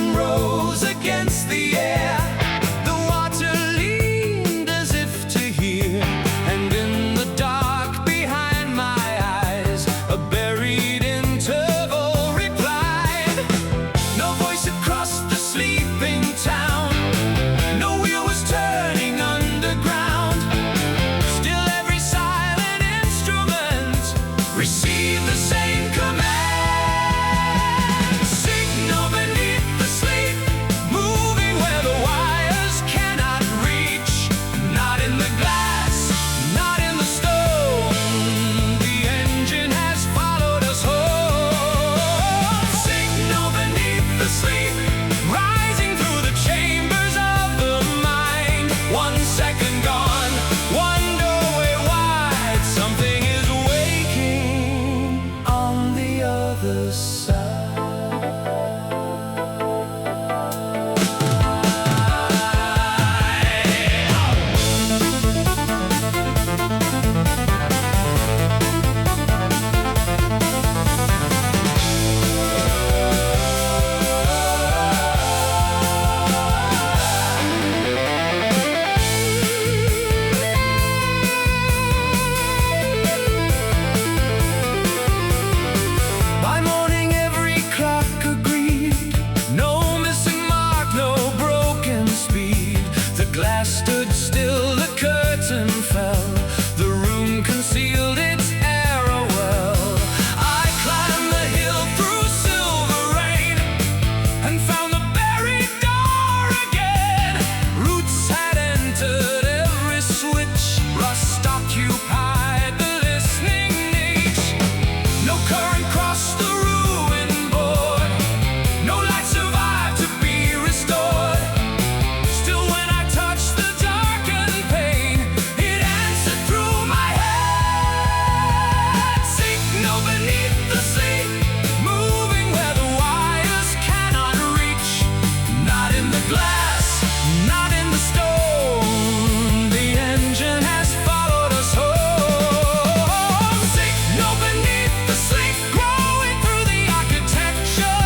motion rose against the air. The water leaned as if to hear, and in the dark behind my eyes, a buried interval replied. No voice had crossed the sleeping town, no wheel was turning underground. Still every silent instrument received the same command. Signal beneath the sleep, moving where the wires cannot reach. Not in the glass, not in the stone, the engine has followed us home. Signal beneath the sleep, rising through the chambers of the mind. 1 second gone, one doorway wide. Something is waking on the other side. By morning every clock agreed, no missing mark, no broken speed. The glass stood still, the curtain fell, the room concealed its error well. I climbed the hill through silver rain and found the buried door again. Roots had entered every switch, rust occupied the listening niche. No current crossed the ruined board, no light survived to be restored. Still when I touched the darkened pane, it answered through my head. Signal beneath the sleep, moving where the wires cannot reach. Not in the glass, not in the stone, the engine has followed us home. Signal beneath the sleep, growing through the architecture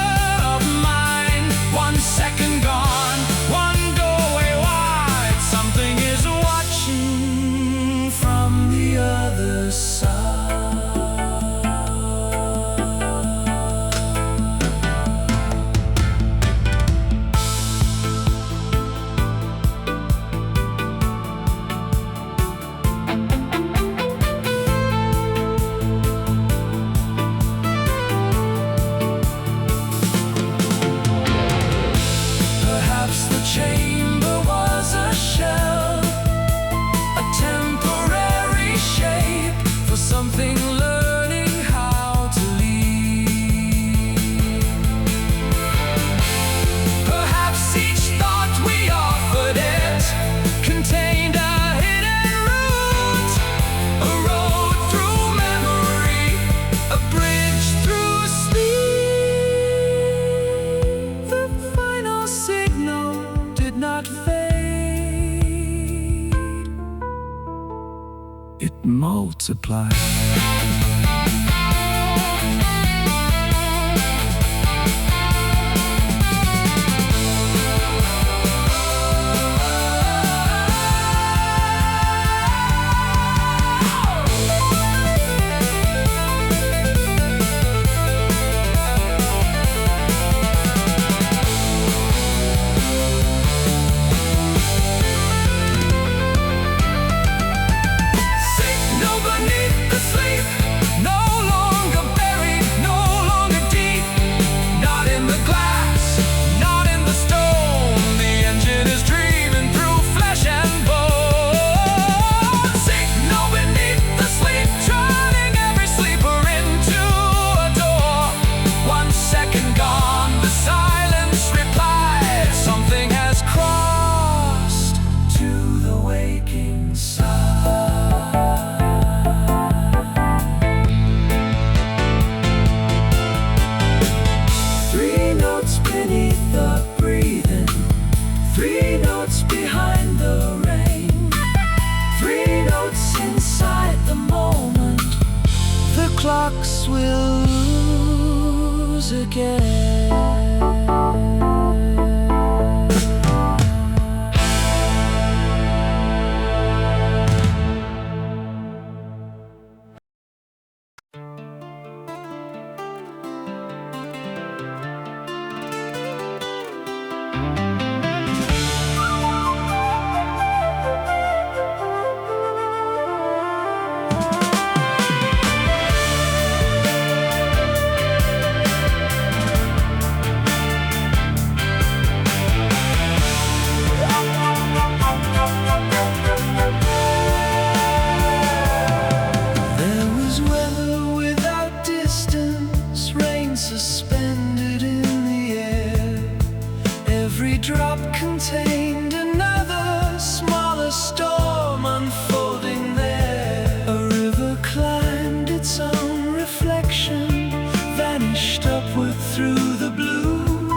of mind. 1 second gone, one doorway wide. Something is watching from the other side. Perhaps the chamber was a shell, a temporary shape for something learning how to leave. Perhaps each thought we offered it contained a hidden route, a road through memory, a bridge through sleep. The final signal did not fade, it multiplied. Signal beneath the sleep, Every drop contained another smaller storm unfolding there. A river climbed its own reflection, vanished upward through the blue.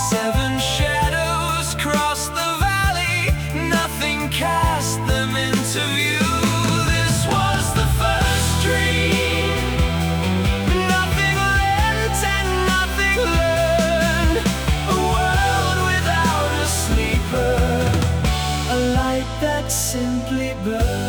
Seven shadows crossed the valley, nothing cast them into view. This was the first dream, nothing lent and nothing learned. A world without a sleeper, a light that simply burned.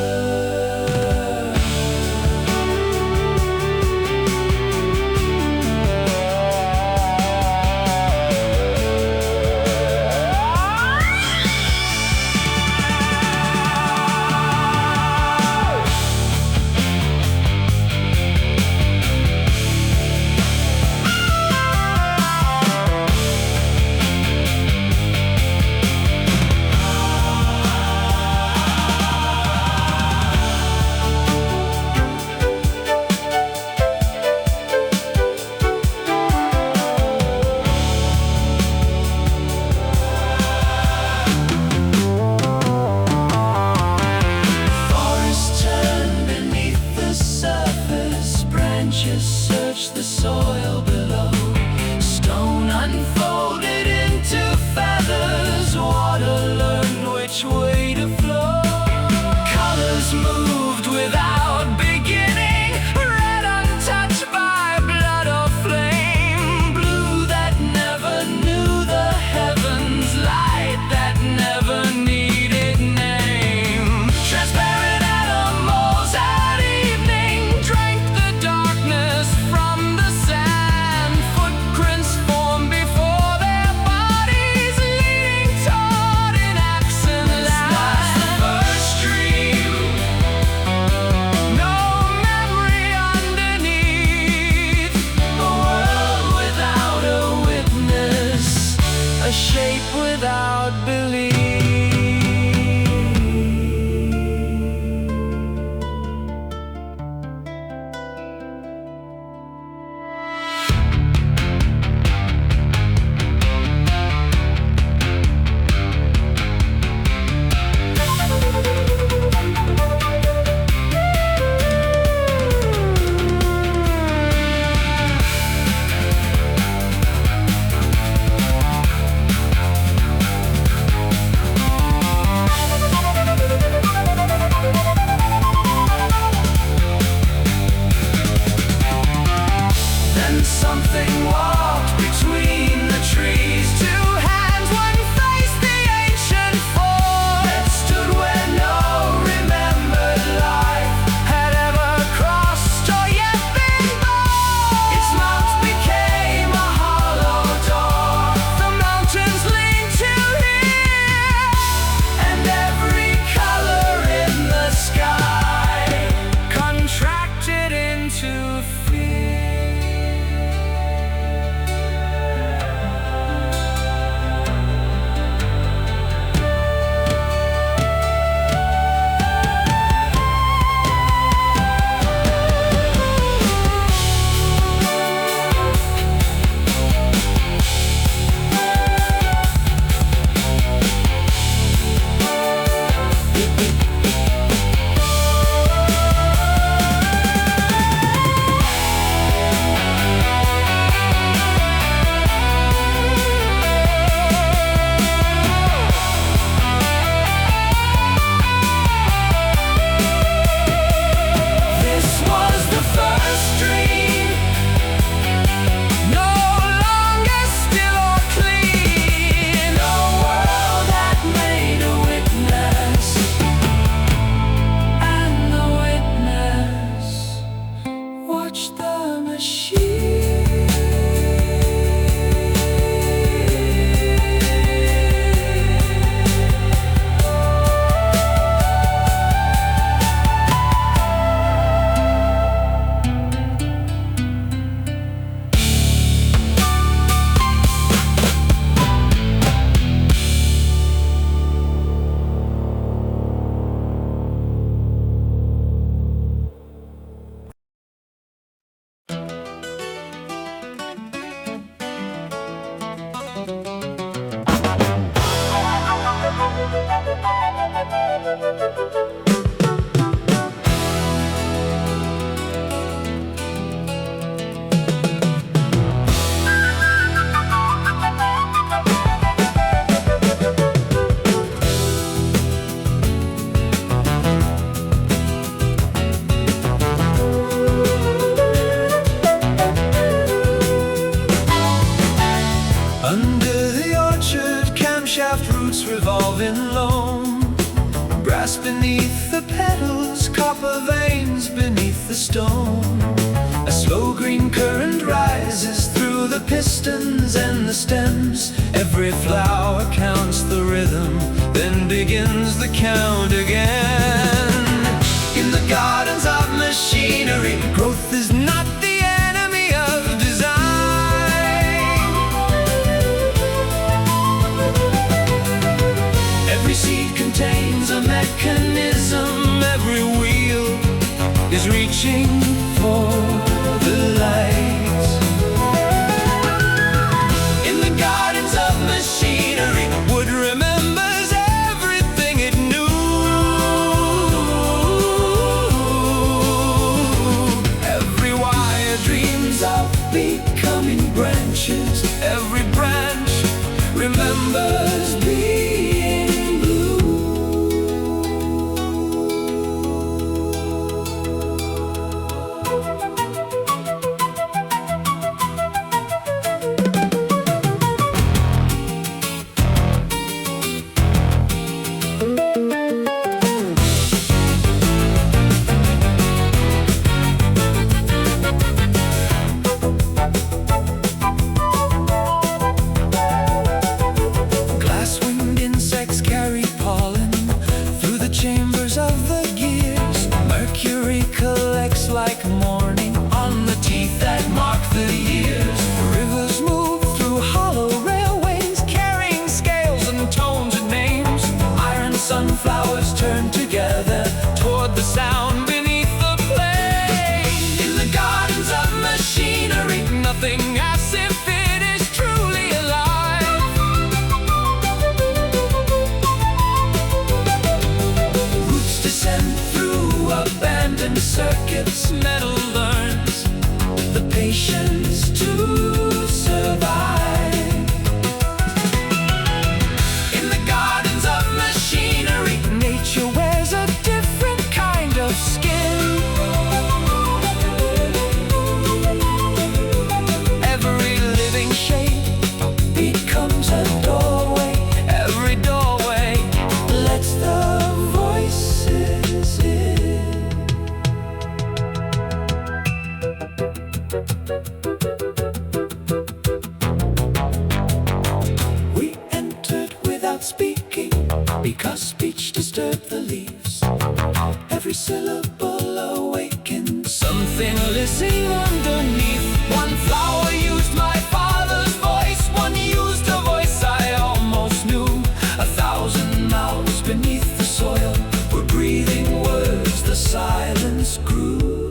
Search the soil below. Stone unfolded into feathers. Water learned which way to flow. Colors moved without beginning. Red untouched by blood or flame. Blue that never knew the heavens. Light that never needed name. Transparent animals at evening drank the darkness from the sand. Footprints formed before their bodies, leading toward an accent land. The first dream, no memory underneath. A world without a witness, a shape without belief. camshaft roots revolving lone. Brass beneath the petals, copper veins beneath the stone. A slow green current rises through the pistons and the stems. Every flower counts the rhythm, then begins the count again. In the gardens of machinery, growth is not the enemy of design. Every seed contains a mechanism, every wheel is reaching for the light. In the gardens of machinery, wood remembers everything it knew. Every wire dreams of becoming branches. Every branch remembers being blue. Glass-winged insects carry pollen through the chambers of the gears. Mercury collects like morning on the teeth that mark the years. Rivers move through hollow railways, carrying scales and tones and names. Iron sunflowers turn together toward the sound beneath the plane. In the gardens of machinery, nothing as if it is truly alive. Roots descend through abandoned circuits. Metal learns the patience to survive. In the gardens of machinery, nature wears a different kind of skin. Every living shape becomes a doorway. Every doorway lets the voices in. We entered without speaking, because speech disturbed the leaves. Every syllable awakened something listening underneath. One flower used my father's voice, one used a voice I almost knew. 1,000 mouths beneath the soil were breathing words, the silence grew.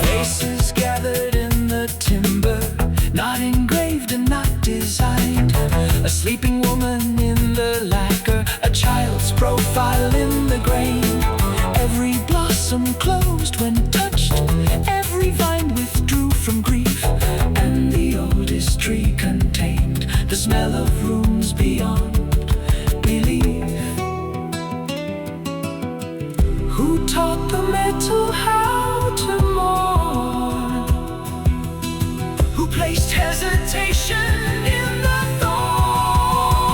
Faces gathered in the timber, not engraved and not designed. A sleeping woman in the lacquer, a child's profile in the grain. Every blossom closed when touched, every vine withdrew from grief, and the oldest tree contained the smell of rooms beyond belief. Who taught the metal how to mourn? Who placed hesitation in the thorn?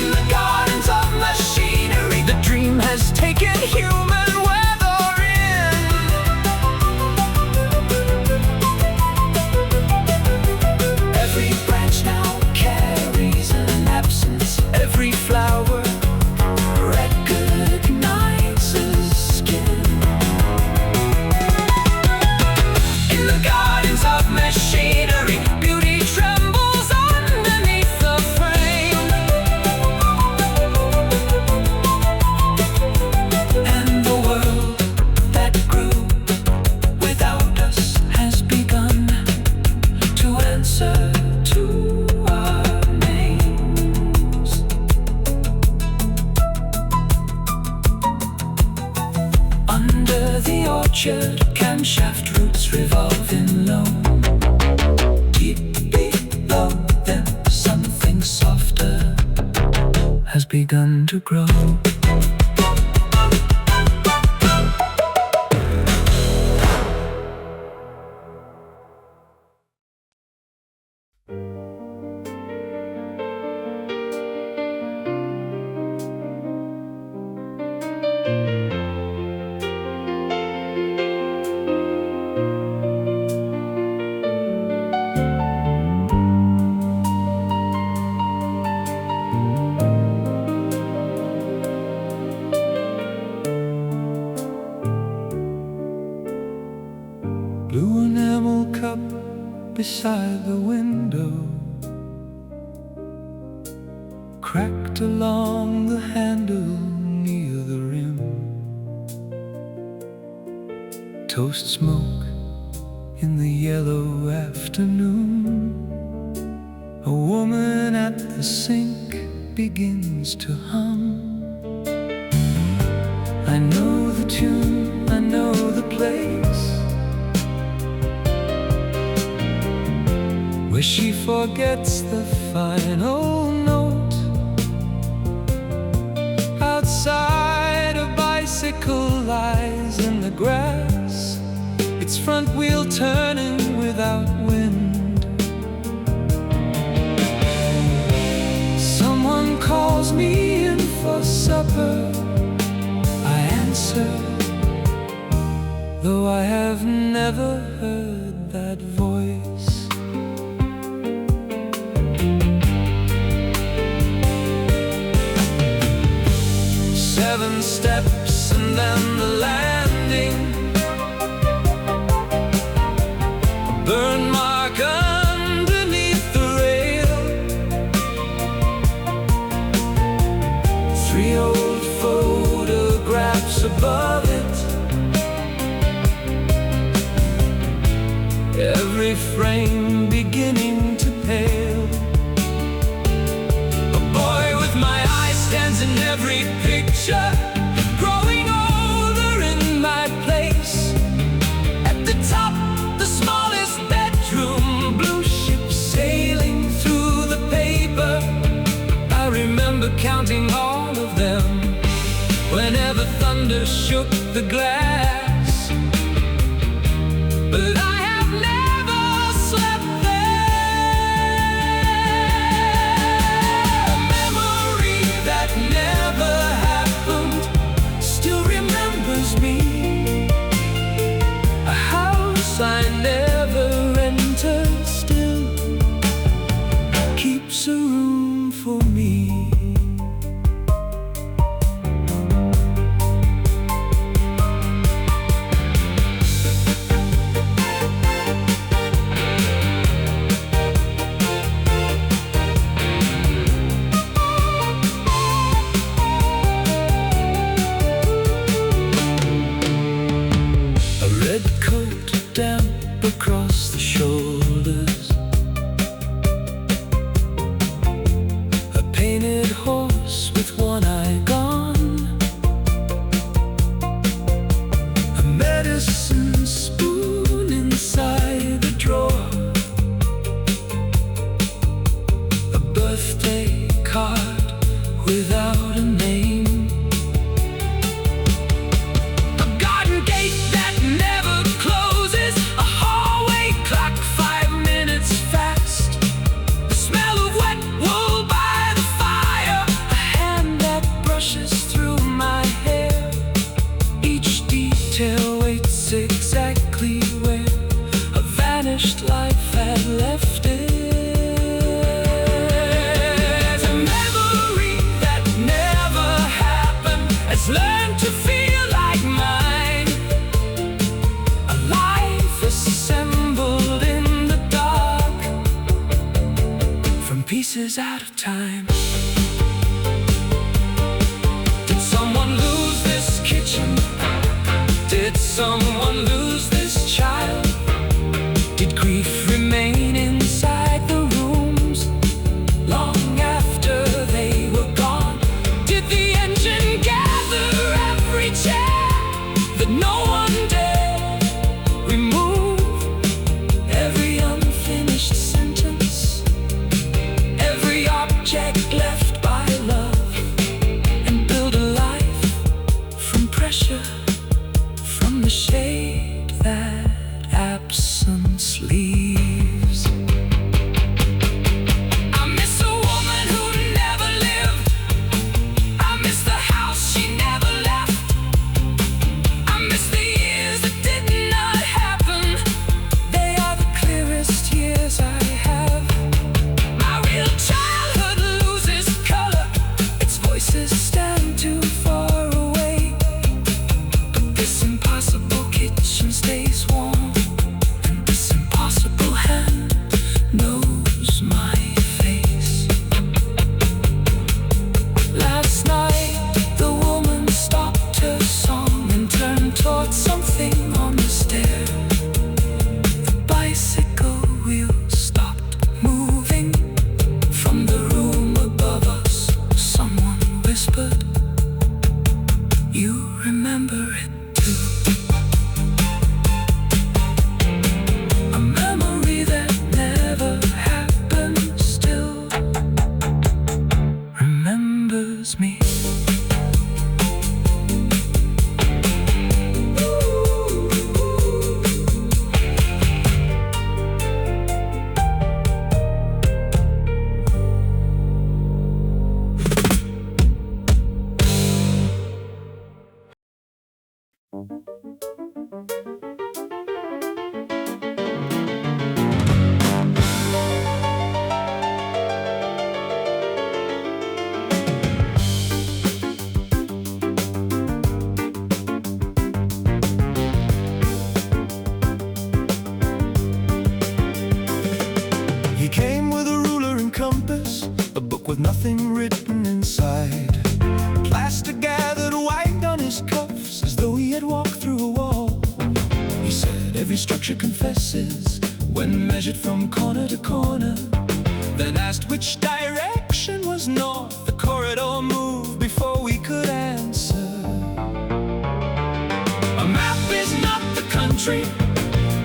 In the gardens of machinery, the dream has taken human weathering. Every branch now carries an absence. Every flower recognizes skin. In the gardens of machinery, beauty trembles underneath the frame. And the world that grew without us has begun to answer to our names. Under the orchard, camshaft roots revolving low. Deep below them, something softer has begun to grow. Blue enamel cup beside the window, cracked along the handle near the rim. Toast smoke in the yellow afternoon. A woman at the sink begins to hum. I know the tune, I know the place, where she forgets the final note. Outside, a bicycle lies in the grass, its front wheel turning without wind. Someone calls me in for supper. I answer, though I have never heard that voice. 7 steps and then the landing, a burn mark underneath the rail, 3 old photographs above it, every frame beginning to pale. A boy with my eyes stands in every picture, growing older in my place. At the top, the smallest bedroom, blue ship sailing through the paper. I remember counting all of them whenever thunder shook the glass. But I have never slept there. A memory that never happened still remembers me. A house I never enter still keeps a room for me. Red coat damp across the shoulders, a painted horse with one eye gone, a medicine spoon inside the drawer, a birthday card without a name, a garden gate that never closes, a hallway clock 5 minutes fast, the smell of wet wool by the fire, a hand that brushes through my hair. Each detail waits exactly where a vanished life had left it. A memory that never happened has learned to feel like mine. A life assembled in the dark from pieces out of time. Did someone lose this kitchen? Did someone lose this child? Did grief remain inside the rooms long after they were gone? Did the engine gather every chair that no one dared remove? Every unfinished sentence, every object left by love. pressure from the shade that absence leaves. I miss a woman who never lived. I miss the house she never left. I miss the years that did not happen. They are the clearest years I have. My real childhood loses color. Its voices stand too far away. But this impossible kitchen stays warm, and this impossible hand knows my face. Last night, the woman stopped her song and turned towards something on the stair. The bicycle wheels stopped moving. From the room above us, someone whispered, "You remember it too." A memory that never happened still remembers me. He came with a ruler and compass, a book with nothing written inside. Plaster gathered white on his cuffs as though he had walked through a wall. He said, "Every structure confesses when measured from corner to corner." Then asked which direction was north. The corridor moved before we could answer. A map is not the country,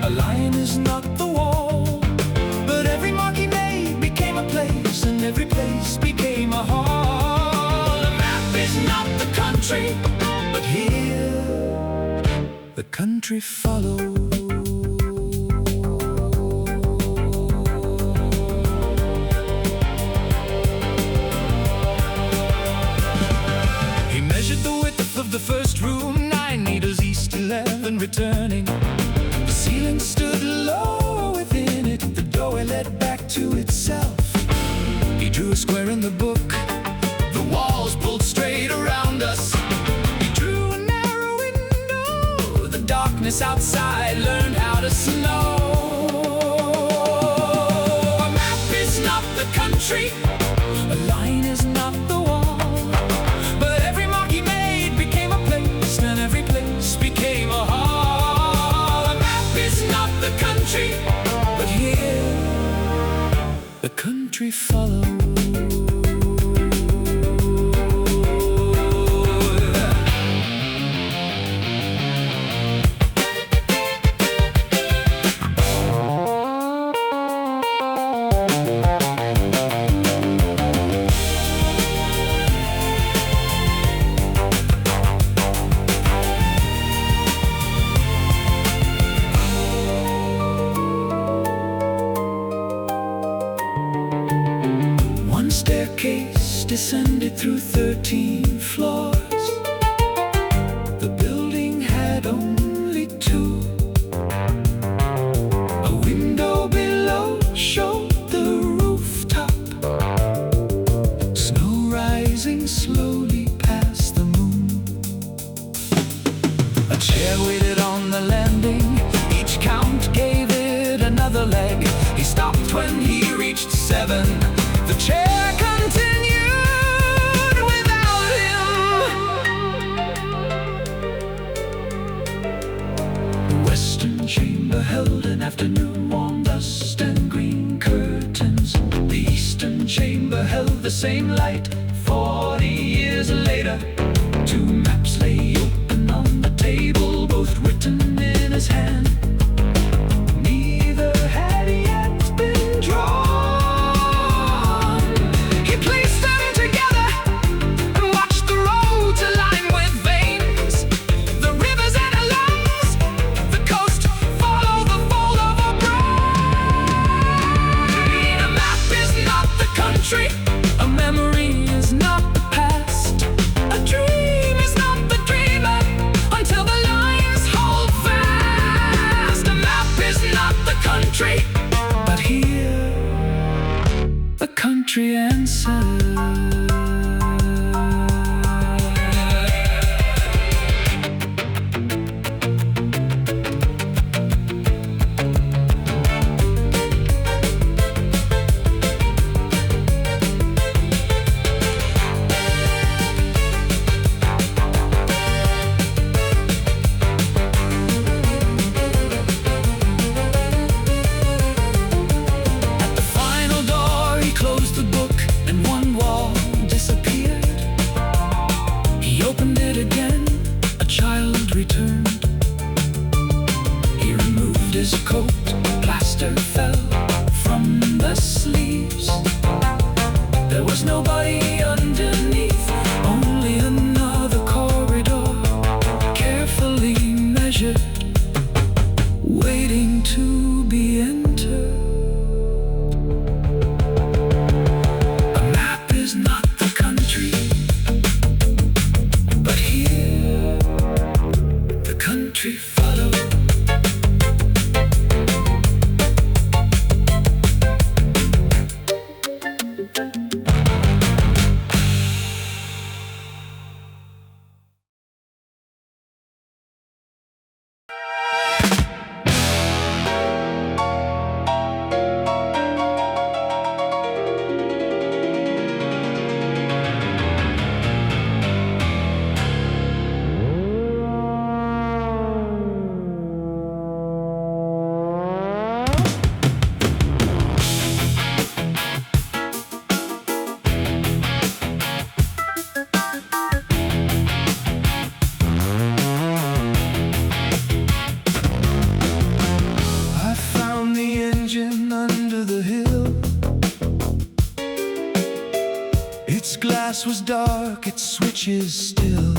a line is not the wall, but every mark he made became a place, and every place became a hall. A map is not the country, but here the country follows. He measured the width of the first room, 9 meters east, 11 returning. The ceiling stood low within it, the doorway led back to itself. He drew a square in the book, the walls pulled straight around us. He drew a narrow window, the darkness outside learned how to snow. A map is not the country, a line is not the wall, but every mark he made became a place, and every place became a hall. A map is not the country, but here the country follows. Staircase descended through 13 floors. The building had only 2. A window below showed the rooftop. Snow rising slowly past the moon. A chair waited on the landing. Each count gave it another leg. He stopped when he reached 7. The chair continued without him. The western chamber held an afternoon warm dust and green curtains. The eastern chamber held the same light. 40 years later, 2 maps lay open on the table, both written in his hand. Neither had yet been drawn. He placed them together and watched the roads align with veins. country follow. Was dark, its switches still.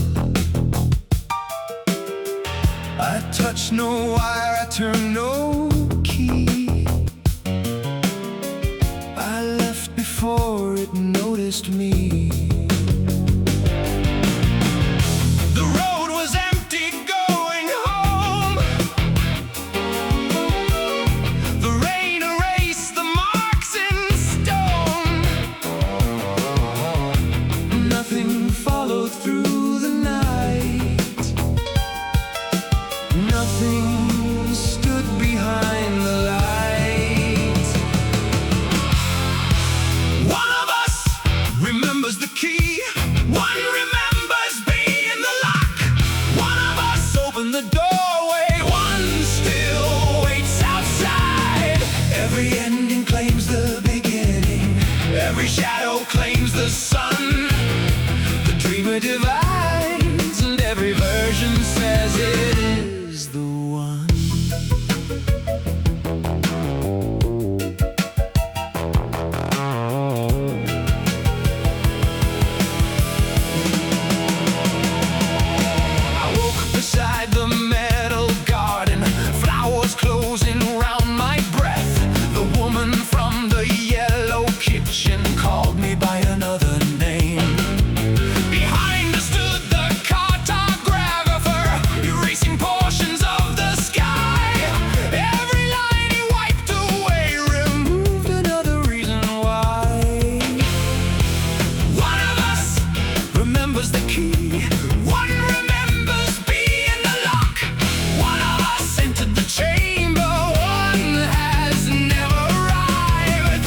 I touched no wire, I turned no key. I left before it noticed me. The road was empty going home. The rain erased the marks in stone. Nothing followed through the night. Nothing stood behind the light. One of us remembers the key. One remembers being the lock. One of us opened the doorway. One still waits outside. Every ending claims the beginning. Every shadow claims the sun. Dreamer divides, and every version says it is the one. I woke beside the metal garden, flowers closing round my breath. The woman from the yellow kitchen called me by another name. Behind us stood the Cartographer, erasing portions of the sky. Every line he wiped away removed another reason why. One of us remembers the key. One remembers being the lock. One of us entered the chamber. One has never arrived.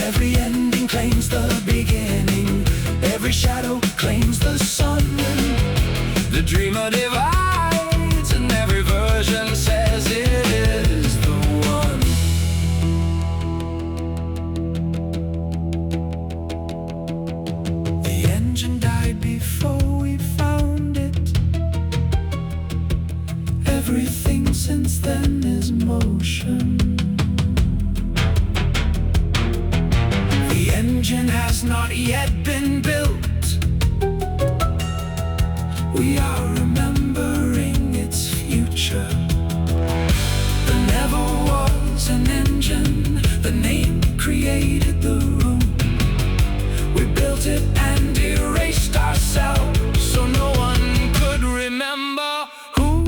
Every ending claims the beginning. Every shadow claims the sun. The dreamer divides, and every version says it is the one. The engine died before we found it. Everything since then is motion. The engine has not yet been built. We are remembering its future. There never was an engine. The name created the room. We built it and erased ourselves, so no one could remember who.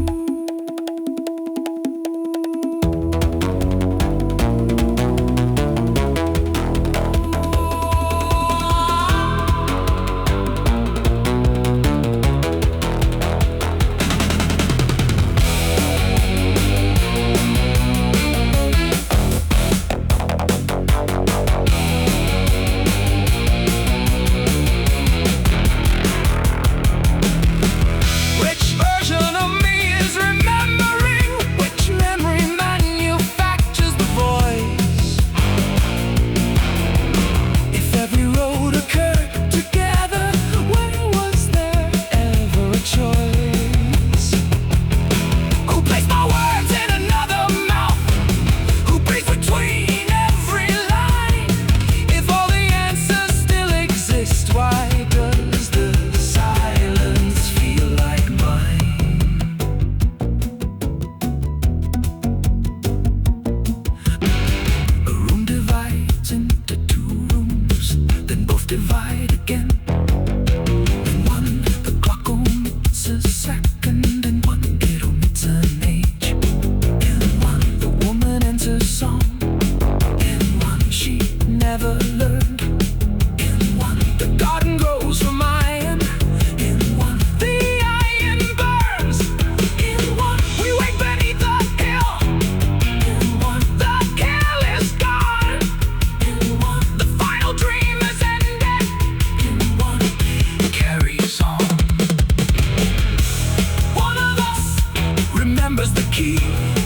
key.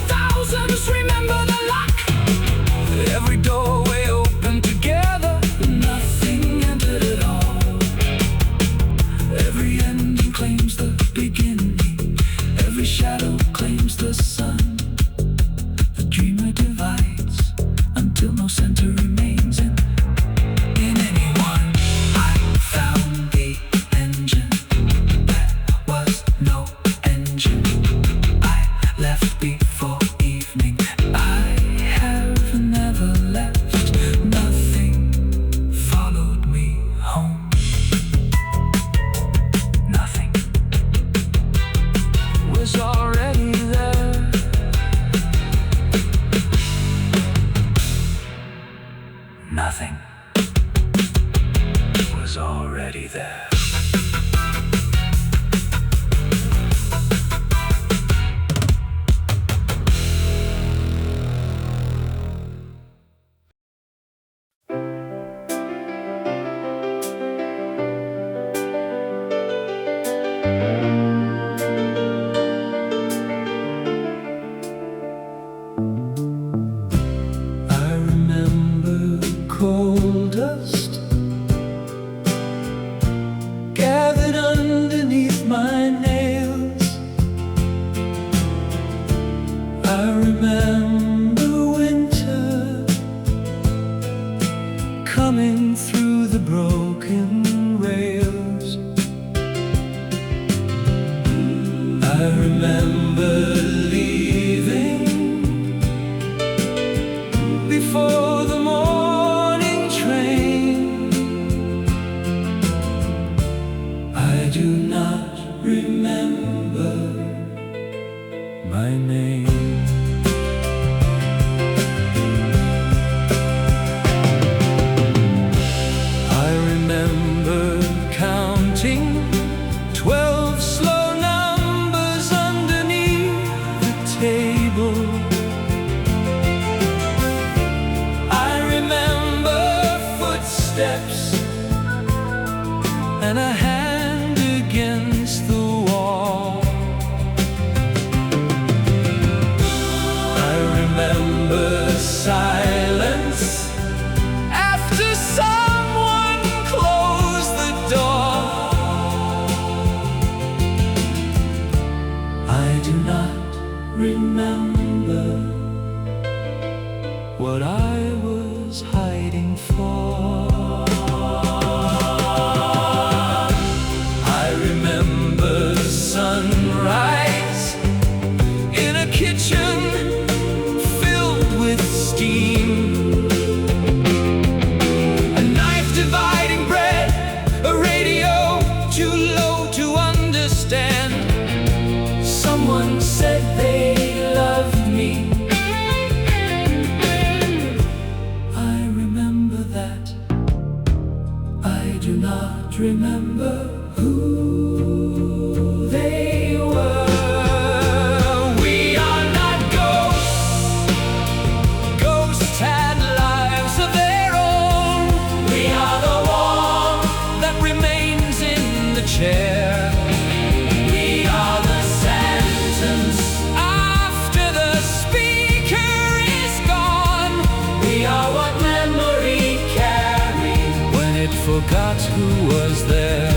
Thousands remember the lock. Every doorway opened together. Nothing entered at all. Every ending claims the beginning. Every shadow claims the sun. The dreamer divides until no center remains in anyone. I found the engine. There was no engine. I left before evening. I have never left. Nothing followed me home. Nothing was already there. Nothing was already there. I remember coal dust gathered underneath my nails. I remember winter coming through the broken rails. I remember leaving before the morning train. I do not remember my name. I remember counting 12 slow numbers underneath the table. I remember footsteps and a hand against the wall. I remember silence after someone closed the door. I do not remember what I was hiding for. I remember sunrise in a kitchen filled with steam. A knife dividing bread, a radio too low to understand. Someone said they loved me. I remember that. I do not remember who they were. We are not ghosts. Ghosts had lives of their own. We are the warmth that remains in the chair. We are the sentence after the speaker is gone. We are what memory carried when it forgot who was there.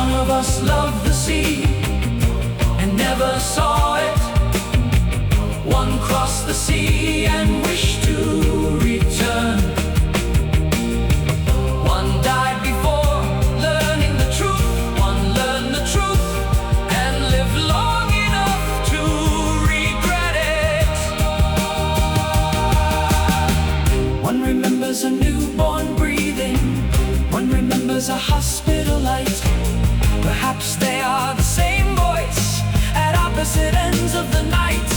One of us loved the sea and never saw it. One crossed the sea and wished to return. One died before learning the truth. One learned the truth and lived long enough to regret it. One remembers a newborn breathing. One remembers a hospital light. Perhaps they are the same voice at opposite ends of the night.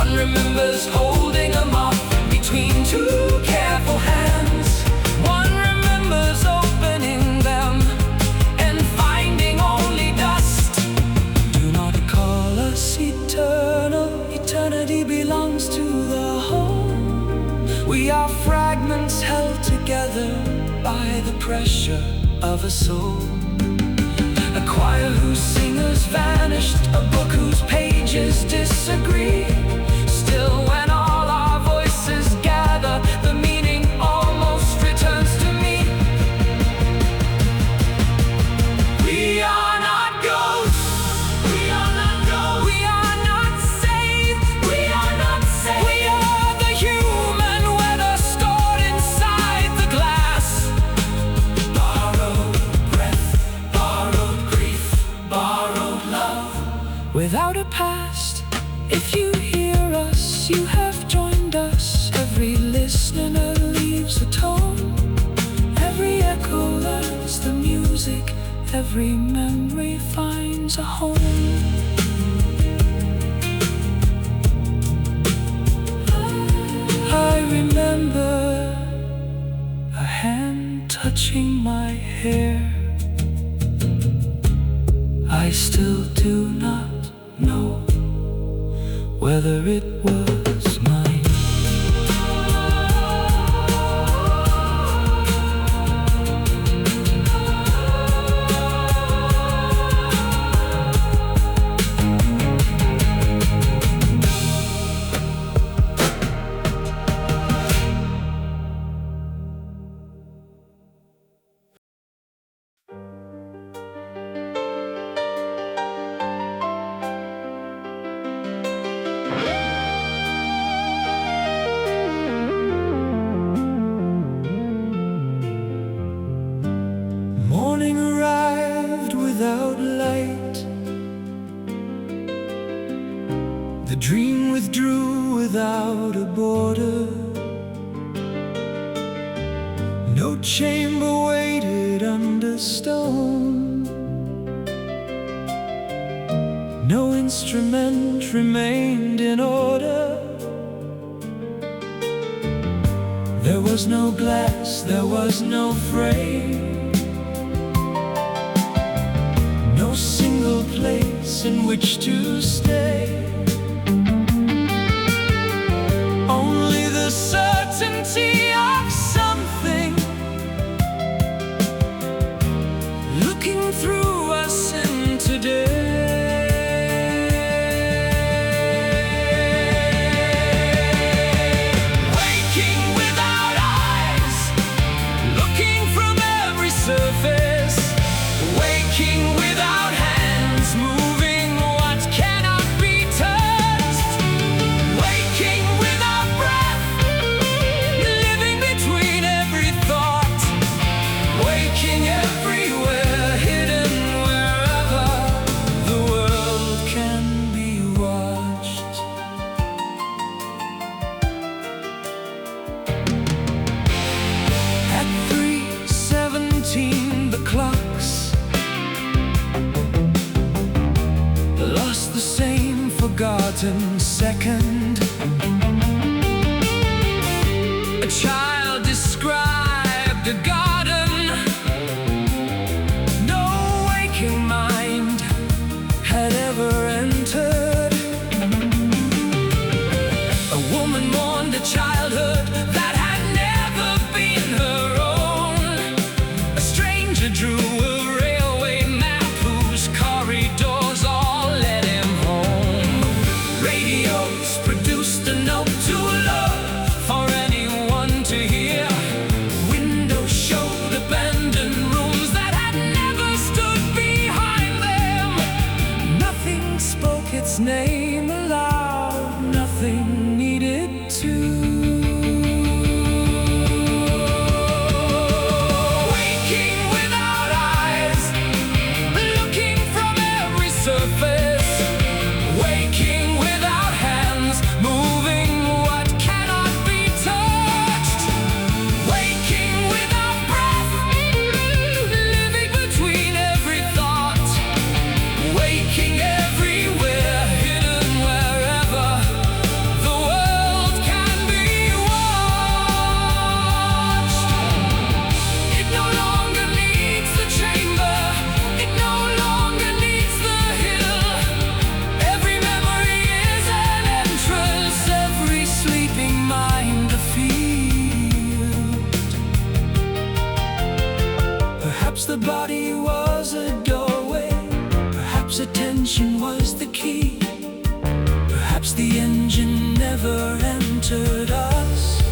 One remembers holding a moth between two careful hands. One remembers opening them and finding only dust. Do not call us of a soul. A choir whose singers vanished, a book whose pages disagree. Still, when all our voices gather, the meaning almost returns to me. We are not ghosts. We are not ghosts. We are not saved. We are not saved. We are the human weather stored inside the glass. Borrowed breath, borrowed grief, borrowed love. Without a past, if you hear us, you have joined us. Every listener leaves a tone. Every echo learns the music. Every memory finds a home. I remember a hand touching my hair. I still do not know whether it was mine. Morning arrived without light. The dream withdrew without a border. No chamber waited under stone. No instrument remained in order. There was no glass, there was no frame. No single place in which to stay. Only the certainty of something looking through us in today. Waking without eyes, looking from every surface. Waking without hands, moving what cannot be touched. Waking without breath, living between every thought. Waking everywhere, hidden wherever the world can be watched. At 3:17 the clocks lost the same forgotten second. A child described a garden. No waking mind had ever entered. A woman mourned a childhood that had never been her own. A stranger drew a railway map whose corridors all led him home. Radios produced a note to love for anyone to hear. Windows showed abandoned rooms that had never stood behind them. Nothing spoke its name aloud, nothing needed to. Waking without eyes, looking from every surface. Waking without hands, moving what cannot be touched. Waking without breath, living between every thought. Waking everywhere, hidden close attention was the key. Perhaps the engine never entered us.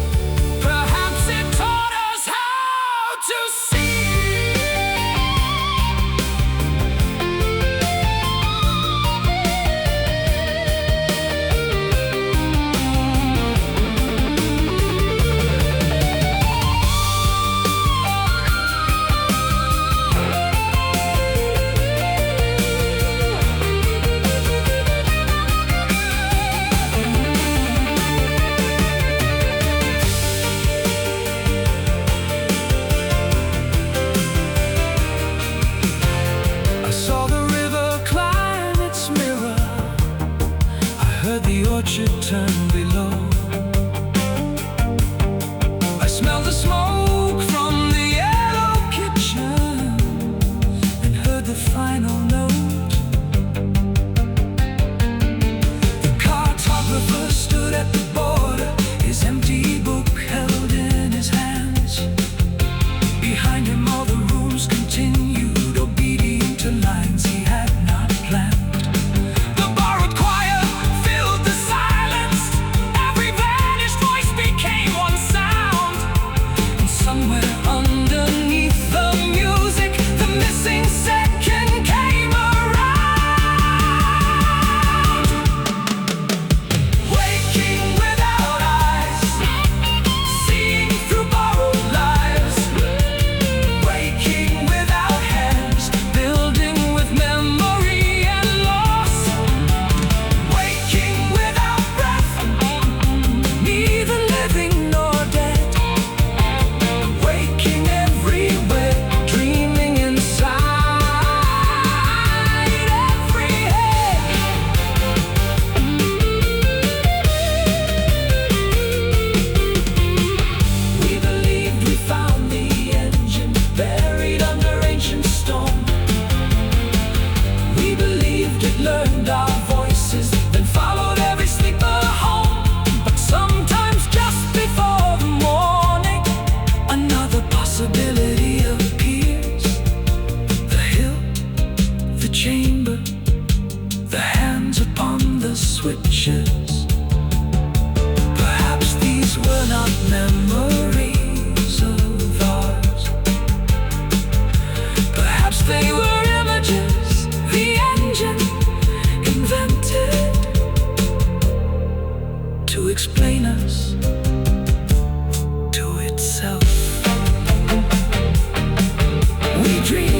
Perhaps it taught us how to see. The orchard turned below. I smelled the smoke from the yellow kitchen and heard the final note. The cartographer stood at the border, his empty book held in his hands. Behind him all the rooms continued, obedient to lines he had not planned. Switches. Perhaps these were not memories of ours. Perhaps they were images the engine invented to explain us to itself. We dream